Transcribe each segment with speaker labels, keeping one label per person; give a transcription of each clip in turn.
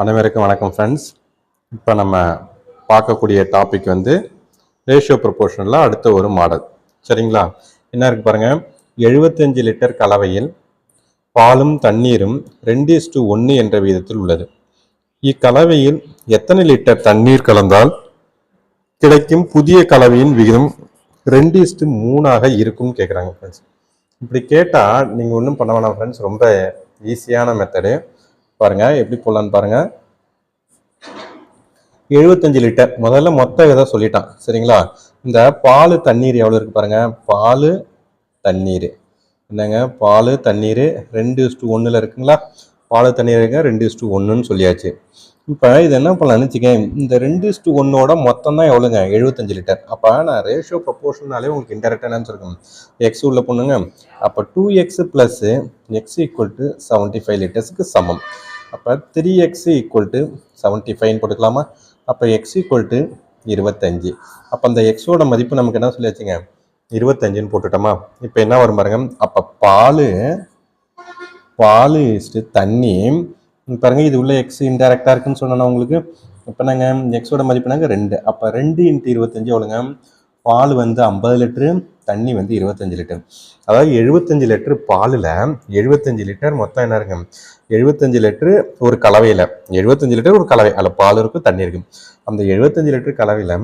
Speaker 1: அனைவருக்கும் வணக்கம் ஃப்ரெண்ட்ஸ். இப்போ நம்ம பார்க்கக்கூடிய டாபிக் வந்து ரேஷியோ ப்ரொபோர்ஷனில் அடுத்த ஒரு மாடல். சரிங்களா? என்ன இருக்கு பாருங்கள். 75 லிட்டர் கலவையில் பாலும் தண்ணீரும் 2:1 என்ற விகிதத்தில் உள்ளது. இக்கலவையில் எத்தனை லிட்டர் தண்ணீர் கலந்தால் கிடைக்கும் புதிய கலவையின் விகிதம் 2:3 இருக்கும்னு கேட்குறாங்க ஃப்ரெண்ட்ஸ். இப்படி கேட்டால் நீங்கள் ஒன்றும் பண்ண வேணாம் ஃப்ரெண்ட்ஸ். ரொம்ப ஈஸியான மெத்தடு. பாருங்கள் எப்படி போடலான்னு பாருங்கள். 75 லிட்டர் முதல்ல மொத்த இதை சொல்லிட்டான். சரிங்களா? இந்த பால் தண்ணீர் எவ்வளோ இருக்கு பாருங்க. பால் தண்ணீர் என்னங்க, பால் தண்ணீர் 2:1 இருக்குங்களா? பால் தண்ணீர் இருக்க 2:1 சொல்லியாச்சு. இப்போ இது என்ன பண்ணலாம்னு வச்சுக்கேன். இந்த 2:1 மொத்தம் தான் எவ்வளோங்க? 75 லிட்டர். அப்போ நான் ரேஷியோ ப்ரொபோர்ஷனாலே உங்களுக்கு இன்டெரக்டாக என்னன்னு சொல்லணும், எக்ஸ் உள்ள பொண்ணுங்க. அப்போ 2x plus X equal to 75 லிட்டர்ஸுக்கு சமம். அப்போ 3x ஈக்குவல் டு 75 போட்டுக்கலாமா? அப்போ எக்ஸ் ஈக்குவல் டு 25. அப்போ அந்த எக்ஸோட மதிப்பு நமக்கு என்ன சொல்லியாச்சுங்க, 25ன்னு போட்டுட்டோமா? இப்போ என்ன வரும் பாருங்க. அப்போ பால் தண்ணி பாருங்க. இது உள்ள எக்ஸ் இன்டெரக்டாக இருக்குன்னு சொன்னா உங்களுக்கு. இப்போ நாங்கள் எக்ஸோட மதிப்புனாங்க 2. அப்போ 2 × 25 எவ்வளோங்க? பால் வந்து 50 லிட்டரு, தண்ணி வந்து 25 லிட்டர். அதாவது 75 லிட்டர் பாலில் 75 லிட்டர் மொத்தம் என்ன இருக்கு? 75 லிட்டரு ஒரு கலவையில் 75 லிட்டர் ஒரு கலவை, அதில் பால் இருக்கும் தண்ணி இருக்கும். அந்த 75 லிட்டர் கலவையில்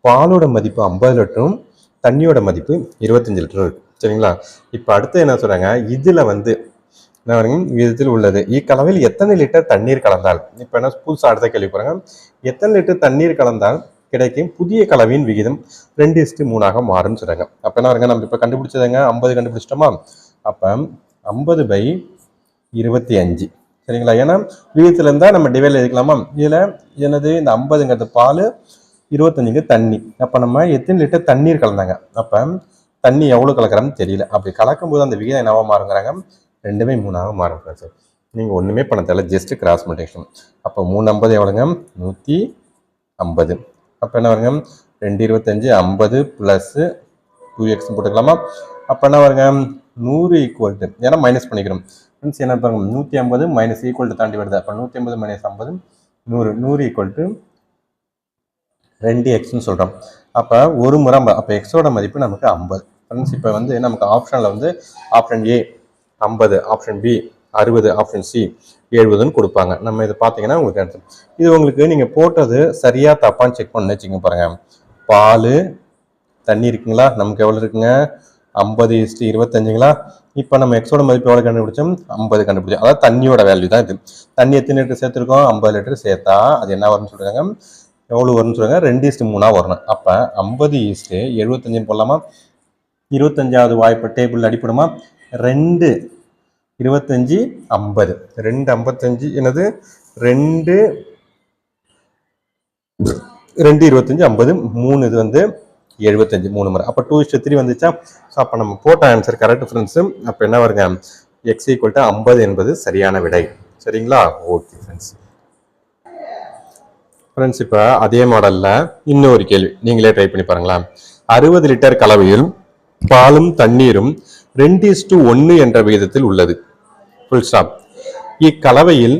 Speaker 1: பாலோட மதிப்பு 50 லிட்டரும் தண்ணியோட மதிப்பு 25 லிட்டரும் இருக்கு. சரிங்களா? இப்போ அடுத்து என்ன சொல்றாங்க, இதில் வந்து விதத்தில் உள்ளது. இக்கலவையில் எத்தனை லிட்டர் தண்ணீர் கலந்தால், இப்போ என்ன புதுசாக அடுத்த கேள்வி போறாங்க, எத்தனை லிட்டர் தண்ணீர் கலந்தால் கிடைக்கும் புதிய கலவையின் விகிதம் 2:3 மாறும்னு சொல்றாங்க. அப்போ என்ன வருங்க, நம்ம இப்போ கண்டுபிடிச்சதுங்க 50 கண்டுபிடிச்சிட்டோமா? அப்போ 50/25. சரிங்களா? ஏன்னா விகிதத்துல இருந்தால் நம்ம டிவைட் எழுதிக்கலாமா? இதில் என்னது, இந்த 50ங்கிறது பால், 25ங்க தண்ணி. அப்போ நம்ம எத்தனை லிட்டர் தண்ணீர் கலந்தாங்க? அப்போ தண்ணி எவ்வளோ கலக்கிறோம்னு தெரியல. அப்படி கலக்கும் போது அந்த விகிதம் என்னவா மாறுங்கிறாங்க, 2/3 மாறும் சார். நீங்கள் ஒன்றுமே பண்ண தேவை, ஜஸ்ட் கிராஸ் மல்டிப்ளிகேஷன். அப்போ 350 எவ்வளோங்க? 150. அப்போ என்ன வருங்க, 225 50 ப்ளஸ் 2x போட்டுக்கலாமா? அப்போ என்ன வருங்க, 100 ஈக்குவல் டு, ஏன்னா மைனஸ் பண்ணிக்கிறோம் மீன்ஸ் என்ன பாருங்க, 150 மைனஸ் ஈக்குவல் டு தாண்டி வருது. அப்போ 150 மைனஸ் 50 100 ஈக்குவல் டு 2xன்னு சொல்கிறோம். அப்போ ஒரு முறை அப்போ எக்ஸோட மதிப்பு நமக்கு 50. ஃப்ரெண்ட்ஸ் இப்போ வந்து நமக்கு ஆப்ஷனில் வந்து option A 50, option B 60, option C 70ன்னு கொடுப்பாங்க. நம்ம இதை பார்த்தீங்கன்னா உங்களுக்கு ஆன்சர். இது உங்களுக்கு நீங்கள் போட்டது சரியா தப்பான்னு செக் பண்ணு வச்சுங்க பாருங்க. பால் தண்ணி இருக்குங்களா? நமக்கு எவ்வளோ இருக்குங்க? 50:25ங்களா? இப்போ நம்ம எக்ஸோட மதிப்பு எவ்வளோ கண்டுபிடிச்சோம்? 50 கண்டுபிடிச்சோம். அதாவது தண்ணியோட வேல்யூ தான் இது. தண்ணி எத்தனை லிட்டர் சேர்த்துருக்கோம்? 50 லிட்டர் சேர்த்தா அது என்ன வரும்னு சொல்கிறாங்க, எவ்வளோ வரும்னு சொல்கிறாங்க, 2:3 வரணும். அப்போ 50:75 போடலாமா? 25வது வாய்ப்பு டேபிள் அடிப்படுமா? 2 25 50 255 என்னது 2 25 50 3 இது வந்து 75 3 முறை. அப்போ 2:3 வந்துச்சா? ஸோ அப்போ நம்ம போட்ட ஆன்சர் கரெக்ட் ஃப்ரெண்ட்ஸு. அப்போ என்ன வருங்க, x ஈக்குவல் டு 50 என்பது சரியான விடை. சரிங்களா? Okay friends. ஃப்ரெண்ட்ஸ் இப்போ அதே மாடலில் இன்னொரு கேள்வி நீங்களே ட்ரை பண்ணி பாருங்களா. 60 லிட்டர் கலவையில் பாலும் தண்ணீரும் 2:1 என்ற விகிதத்தில் உள்ளது. Full stop. இக்கலவையில்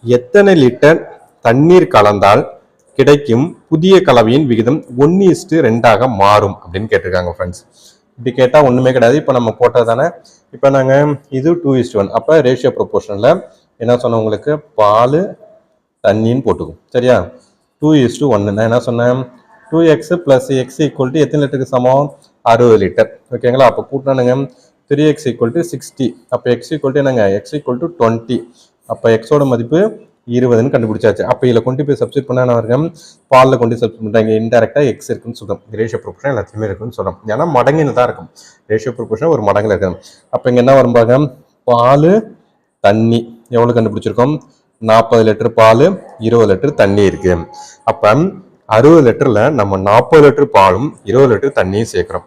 Speaker 1: எத்தனை லிட்டர் தண்ணீர் கலந்தால் கிடைக்கும் புதிய கலவையின் விகிதம் 1:2 மாறும் அப்படின்னு கேட்டிருக்காங்க ஃப்ரெண்ட்ஸ். இப்படி கேட்டால் ஒன்றுமே கிடையாது. இப்போ நம்ம போட்டது தானே. இப்போ நாங்கள் இது 2:1. அப்போ ரேஷியோ ப்ரொபோர்ஷனில் என்ன சொன்னோம் உங்களுக்கு, பால் தண்ணின்னு போட்டுக்கும். சரியா? 2:1. நான் என்ன சொன்னேன், 2x plus X equal to எத்தனை லிட்டருக்கு சமம்? 60 லிட்டர். ஓகேங்களா? அப்போ கூட்டினானுங்க 3x ஈக்குவல் டு 60. அப்போ எக்ஸ் ஈக்குவல் டு என்னங்க, எக்ஸ் ஈக்குவல் டு 20. அப்போ எக்ஸோட மதிப்பு 20ன்னு கண்டுபிடிச்சாச்சு. அப்போ இதில் கொண்டு போய் சப்ஸ்டிட் பண்ண என்ன, பாலில் கொண்டு சப்ஸ்டிட் பண்ணுறாங்க. இன்டெரக்டாக எக்ஸ் இருக்குன்னு சொல்கிறோம். ரேஷியோ ப்ரொபோர்ஷன் எல்லாத்தையுமே இருக்குன்னு சொல்கிறோம். ஏன்னா மடங்குன்னு தான் இருக்கும். ரேஷியோ ப்ரொபோர்ஷன் ஒரு மடங்கில் இருக்கணும். அப்போ இங்கே என்ன வரும் பாருங்க, பால் தண்ணி எவ்வளோ கண்டுபிடிச்சிருக்கோம்? 40 லிட்டர் பால் 20 லிட்டர் தண்ணி இருக்கு. அப்போ 60 லிட்டரில் நம்ம 40 லிட்டர் பாலும் 20 லிட்டர் தண்ணியும் சேர்க்குறோம்.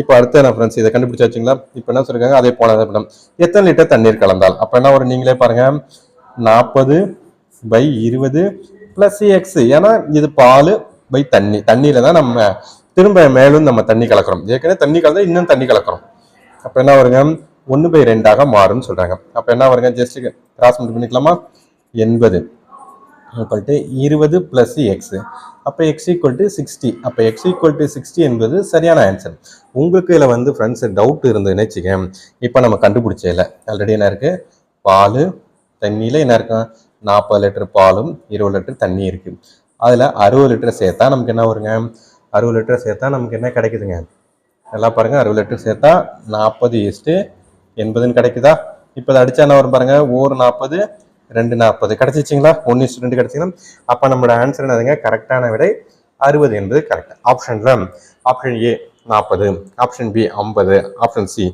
Speaker 1: இப்போ அடுத்து என்ன ஃப்ரெண்ட்ஸ், இதை கண்டுபிடிச்சாச்சுங்களா? இப்போ என்ன சொல்லிருக்காங்க, அதே போல எத்தனை லிட்டர் தண்ணீர் கலந்தால். அப்போ என்ன ஒரு நீங்களே பாருங்க, 40/20 ப்ளஸ் எக்ஸ். ஏன்னா இது பால் பை தண்ணி, தண்ணியில தான் நம்ம திரும்ப மேலும் நம்ம தண்ணி கலக்கிறோம். ஏற்கனவே தண்ணி கலந்தா இன்னும் தண்ணி கலக்கிறோம். அப்போ என்ன வருங்க, 1/2 மாறும்னு சொல்றாங்க. அப்போ என்ன வருங்க, ஜஸ்ட் கிராஸ் மல்டிப்ளை பண்ணிக்கலாமா? 80 ஈக்குவல் டு 20 ப்ளஸ் எக்ஸ். அப்போ எக்ஸ் ஈக்குவல் டு 60. அப்போ எக்ஸ் ஈக்குவல் டு 60 என்பது சரியான ஆன்சர். உங்களுக்கு இதில் வந்து ஃப்ரெண்ட்ஸ் டவுட் இருந்ததுன்னு வச்சுக்கேன். இப்போ நம்ம கண்டுபிடிச்சதில்ல ஆல்ரெடி என்ன இருக்குது, பால் தண்ணியில் என்ன இருக்கும், 40 லிட்டர் பாலும் 20 லிட்டர் தண்ணி இருக்குது. அதில் 60 லிட்டர் சேர்த்தா நமக்கு என்ன வருங்க, 60 லிட்டர் சேர்த்தா நமக்கு என்ன கிடைக்குதுங்க, எல்லாம் பாருங்கள், 60 லிட்டர் சேர்த்தா 40:80 கிடைக்குதா. இப்போ அதை அடித்தா என்ன வரும் பாருங்கள், 1:40 2:40 கிடச்சிச்சிங்களா, 1:2 கிடச்சிங்களா. அப்போ நம்மளோட ஆன்சர் என்னதுங்க, கரெக்டான விடை 60 என்பது கரெக்ட். ஆப்ஷனில் option A 40, option B 50, option C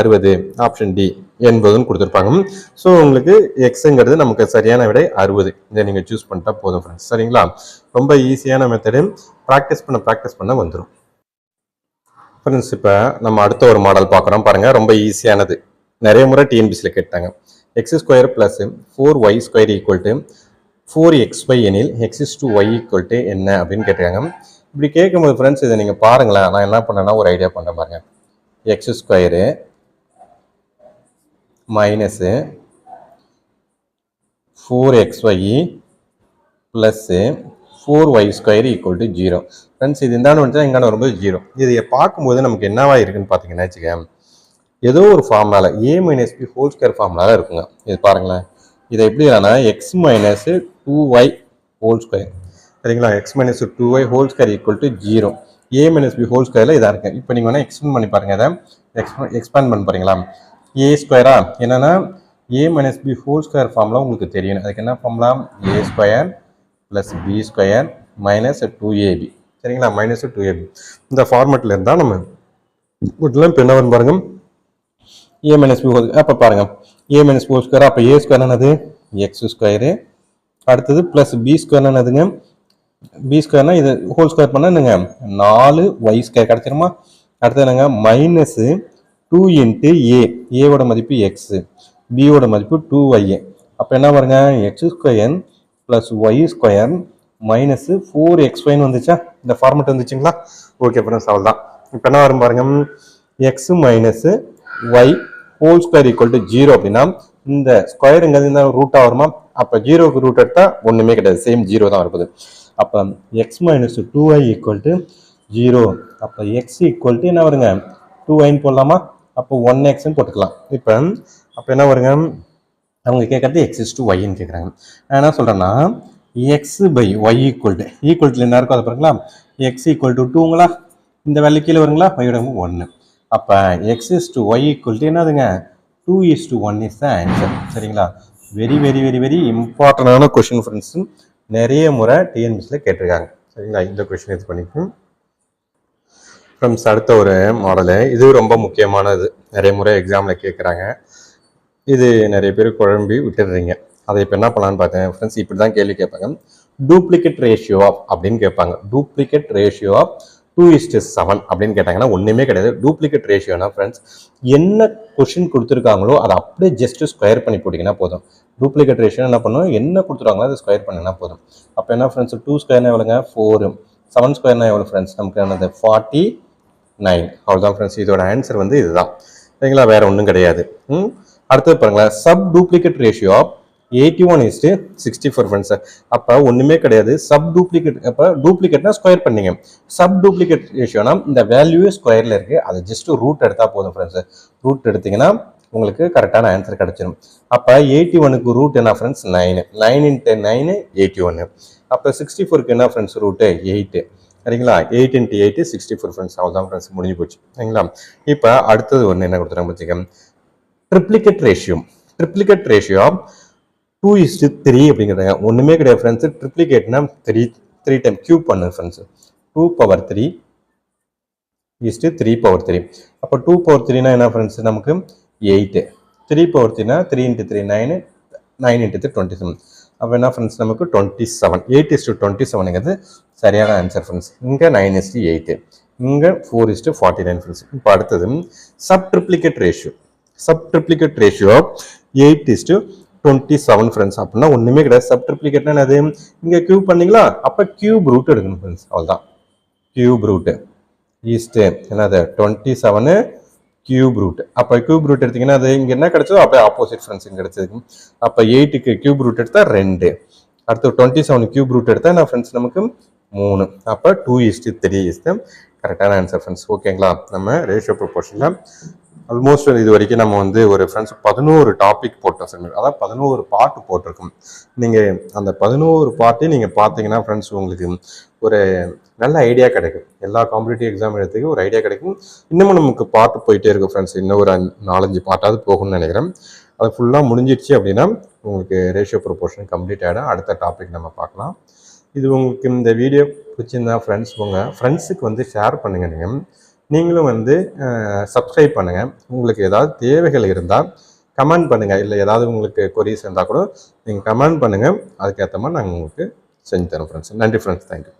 Speaker 1: 60, option D 80ன்னு கொடுத்துருப்பாங்க. ஸோ உங்களுக்கு எக்ஸுங்கிறது நமக்கு சரியான விடை 60. இதை நீங்கள் சூஸ் பண்ணிட்டா போதும் ஃப்ரெண்ட்ஸ். சரிங்களா, ரொம்ப ஈஸியான மெத்தடு, ப்ராக்டிஸ் பண்ண வந்துடும் ஃப்ரெண்ட்ஸ். இப்போ நம்ம அடுத்த ஒரு மாடல் பார்க்குறோம் பாருங்கள், ரொம்ப ஈஸியானது, நிறைய முறை டிஎன்பிசியில் கேட்டாங்க. x² + 4y² equal to 4xy எனில் x/y ஈக்குவல் டு என்ன அப்படின்னு கேட்டாங்க. இப்படி கேட்கும்போது ஃப்ரெண்ட்ஸ் இதை நீங்கள் பாருங்களேன், நான் என்ன பண்ணேன்னா ஒரு ஐடியா பண்ணுறேன் பாருங்க. x² - 4xy + 4y² equal to 0. Friends இது இந்தாண்டு வந்துச்சா இங்காண்டு வரும்போது 0. இதை பார்க்கும்போது நமக்கு என்னவா இருக்குன்னு பார்த்தீங்கன்னா வச்சுக்கேன், ஏதோ ஒரு ஃபார்முலால a-b² ஃபார்முலால இருக்குங்க. இது பாருங்களேன், இதை எப்படி இல்லைனா x - 2y² சரிங்களா, x - 2y² equal to 0. a-b² இதாக இருக்கு. இப்போ நீங்கள் வேணால் எக்ஸ்பேண்ட் பண்ணி பாருங்க, இதை எக்ஸ்பேண்ட் பண்ண போறீங்களா, a² என்னன்னா a-b² ஃபார்முலா உங்களுக்கு தெரியும். அதுக்கு என்ன ஃபார்முலா, a² + b² - 2ab சரிங்களா, -2ab. இந்த ஃபார்மெட்டில் இருந்தால் நம்ம இப்போ என்ன வரும் பாருங்க, a-b². அப்போ பாருங்க a-b², அப்போ a² என்னது x², அடுத்தது ப்ளஸ் b² என்னதுங்க, b²னா இது ஹோல் ஸ்கொயர் பண்ணால் என்னங்க 4y² கிடச்சிருமா. அடுத்தது என்னங்க -2 × a, ஏவோட மதிப்பு x, பியோட மதிப்பு 2y. அப்போ என்ன பாருங்க, x² + y² - 4xy வந்துச்சா, இந்த ஃபார்மெட் வந்துச்சுங்களா. ஓகே ஃப்ரெண்ட்ஸ், அவ்வளோதான். இப்போ என்ன வரும் பாருங்க, x - y² ஈக்குவல் டு 0 அப்படின்னா இந்த ஸ்கொயருங்கிறது இந்த ரூட்டாக வருமா. அப்போ 0க்கு ரூட் எடுத்தால் ஒன்றுமே கிடையாது, சேம் 0 தான் இருப்பது. அப்போ x - 2y ஈக்குவல் டு 0. அப்போ x ஈக்குவல் டு என்ன வருங்க, 2yன்னு போடலாமா. அப்போ 1xன்னு போட்டுக்கலாம். அப்போ என்ன வருங்க, அவங்க கேட்கறது x/y கேட்குறாங்க. நான் என்ன சொல்கிறேன்னா x/y ஈக்குவல் டு என்ன இருக்கும் அதை பாருங்களா, x = 2ங்களா, இந்த வேல்யூ கீழே வருங்களா, y-யோட 1. அப்போ x/y ஈக்குவல் டு என்னதுங்க, 2:1 இஸ் த ஆன்சர். சரிங்களா, வெரி வெரி வெரி வெரி இம்பார்ட்டண்டான கொஷின் ஃப்ரெண்ட்ஸ், நிறைய முறை டிஎன்பிசியில் கேட்டிருக்காங்க. சரிங்களா, இந்த கொஷின் இது பண்ணிக்கும் ஃப்ரெண்ட்ஸ். அடுத்த ஒரு மாடலு, இது ரொம்ப முக்கியமானது, நிறைய முறை எக்ஸாமில் கேட்குறாங்க. இது நிறைய பேர் குழம்பி விட்டுடுறீங்க. அதை இப்போ என்ன பண்ணலான்னு பார்த்தேன் ஃப்ரெண்ட்ஸ், இப்படி தான் கேள்வி கேட்பாங்க. டூப்ளிகேட் ரேஷியோ ஆஃப் அப்படின்னு கேட்பாங்க. டூப்ளிகேட் ரேஷியோ ஆஃப் 2:7 அப்படின்னு கேட்டாங்கன்னா ஒன்றுமே கிடையாது. டூப்ளிகேட் ரேஷியோனா ஃப்ரெண்ட்ஸ், என்ன கொஷின் கொடுத்துருக்காங்களோ அதை அப்படியே ஜஸ்ட் ஸ்கொயர் பண்ணி போட்டிங்கன்னா போதும். டூப்ளிகேட் ரேஷியோ என்ன பண்ணும், என்ன கொடுத்துருக்காங்களோ அதை ஸ்கொயர் பண்ணினா போதும். அப்போ என்ன ஃப்ரெண்ட்ஸ், 2² எவ்வளோங்க 4, 7² எவ்வளோ ஃப்ரெண்ட்ஸ், நமக்கு என்னது 49. அவ்வளோதான் ஃப்ரெண்ட்ஸ், இதோட ஆன்சர் வந்து இதுதான். சரிங்களா, வேற ஒன்றும் கிடையாது. அடுத்தது பாருங்களேன், sub duplicate ratio of 81:64 friends. அப்போ ஒன்றுமே கிடையாது, சப் டூப்ளிகேட். அப்போ டூப்ளிகேட்னா ஸ்கொயர் பண்ணீங்க, சப் டூப்ளிகேட் ரேஷியோனா இந்த வேல்யூவே ஸ்கொயரில் இருக்குது, அது ஜஸ்ட் ரூட் எடுத்தால் போதும் ஃப்ரெண்ட்ஸ். ரூட் எடுத்தீங்கன்னா உங்களுக்கு கரெக்டான ஆன்சர் கிடைச்சிடும். அப்போ 81க்கு ரூட் என்ன ஃப்ரெண்ட்ஸ், 9. 9 × 9 81. அப்போ 64க்கு என்ன ஃப்ரெண்ட்ஸ் ரூட்டு 8. சரிங்களா, 8 × 8 64 ஃப்ரெண்ட்ஸ். அவ்வளோதான் ஃப்ரெண்ட்ஸ், முடிஞ்சு போச்சு. சரிங்களா, இப்போ அடுத்தது ஒன்று என்ன கொடுத்துறாங்க பார்த்துக்கோங்க, ட்ரிப்ளிகேட் ரேஷியோ. ட்ரிப்ளிகேட் ரேஷியோ 2:3 அப்படிங்கிறாங்க. ஒன்றுமே கிடையாது ஃப்ரெண்ட்ஸ், ட்ரிப்ளிகேட்னா 3 டைம் கியூப் பண்ணு ஃப்ரெண்ட்ஸ். 2^3 = 3^3. அப்போ 2^3னா என்ன ஃப்ரெண்ட்ஸ், நமக்கு 8. 3^3னா 3 × 3 9, 9 × 3 27. அப்போ என்ன ஃப்ரெண்ட்ஸ், நமக்கு 27. 8:27ங்கிறது சரியான ஆன்சர் ஃப்ரெண்ட்ஸ். இங்கே 9:8, இங்கே 4:49 ஃப்ரெண்ட்ஸ். இப்போ அடுத்தது sub triplicate ratio. Sub triplicate ratio 8:27 friends. அப்படின்னா ஒன்றுமே கிடையாது, சப் ட்ரிப்ளிகேட்னா என்னது, இங்கே கியூப் பண்ணீங்களா, அப்போ கியூப் ரூட் எடுக்கணும் ஃப்ரெண்ட்ஸ். அவ்வளோதான், கியூப் ரூட் என்னது 27 கியூப் ரூட். அப்போ கியூப் ரூட் எடுத்தீங்கன்னா அது இங்கே என்ன கிடைச்சதோ அப்படியே ஆப்போசிட் ஃப்ரெண்ட்ஸ் இங்கே கிடைச்சது. அப்போ 8க்கு கியூப் ரூட் எடுத்தால் 2, அடுத்து 27 கியூப் ரூட் எடுத்தால் நான் ஃப்ரெண்ட்ஸ் நமக்கு 3. அப்போ 2:3 இஸ் த கரெக்டான ஆன்சர் ஃப்ரெண்ட்ஸ். ஓகேங்களா? நம்ம ரேஷியோ ப்ரொபோர்ஷனில் ஆல்மோஸ்ட் இது வரைக்கும் நம்ம வந்து ஒரு ஃப்ரெண்ட்ஸ் 11 டாபிக் போட்டோம் சார். அதாவது 11 பாட்டு போட்டிருக்கோம். நீங்கள் அந்த 11 பாட்டையும் நீங்கள் பார்த்தீங்கன்னா ஃப்ரெண்ட்ஸ் உங்களுக்கு ஒரு நல்ல ஐடியா கிடைக்கும். எல்லா காம்படிட்டிவ் எக்ஸாம் எடுத்துக்கு ஒரு ஐடியா கிடைக்கும். இன்னமும் நமக்கு பாட்டு போயிட்டே இருக்கும் ஃப்ரெண்ட்ஸ். இன்னும் ஒரு 4-5 பாட்டாவது போகும்னு நினைக்கிறேன். அது ஃபுல்லாக முடிஞ்சிடுச்சு அப்படின்னா உங்களுக்கு ரேஷியோ ப்ரொபோர்ஷன் கம்ப்ளீட் ஆகிடும். அடுத்த டாபிக் நம்ம பார்க்கலாம். இது உங்களுக்கு இந்த வீடியோ பிடிச்சிருந்தா ஃப்ரெண்ட்ஸ் உங்கள் ஃப்ரெண்ட்ஸுக்கு வந்து ஷேர் பண்ணுங்கள். நீங்களும் வந்து சப்ஸ்கிரைப் பண்ணுங்கள். உங்களுக்கு ஏதாவது தேவைகள் இருந்தால் கமெண்ட் பண்ணுங்கள். இல்லை ஏதாவது உங்களுக்கு கொரீஸ் இருந்தால் கூட நீங்கள் கமெண்ட் பண்ணுங்கள். அதுக்கேற்ற மாதிரி நாங்கள் உங்களுக்கு செஞ்சு தரோம் ஃப்ரெண்ட்ஸ். நன்றி ஃப்ரெண்ட்ஸ். தேங்க்யூ.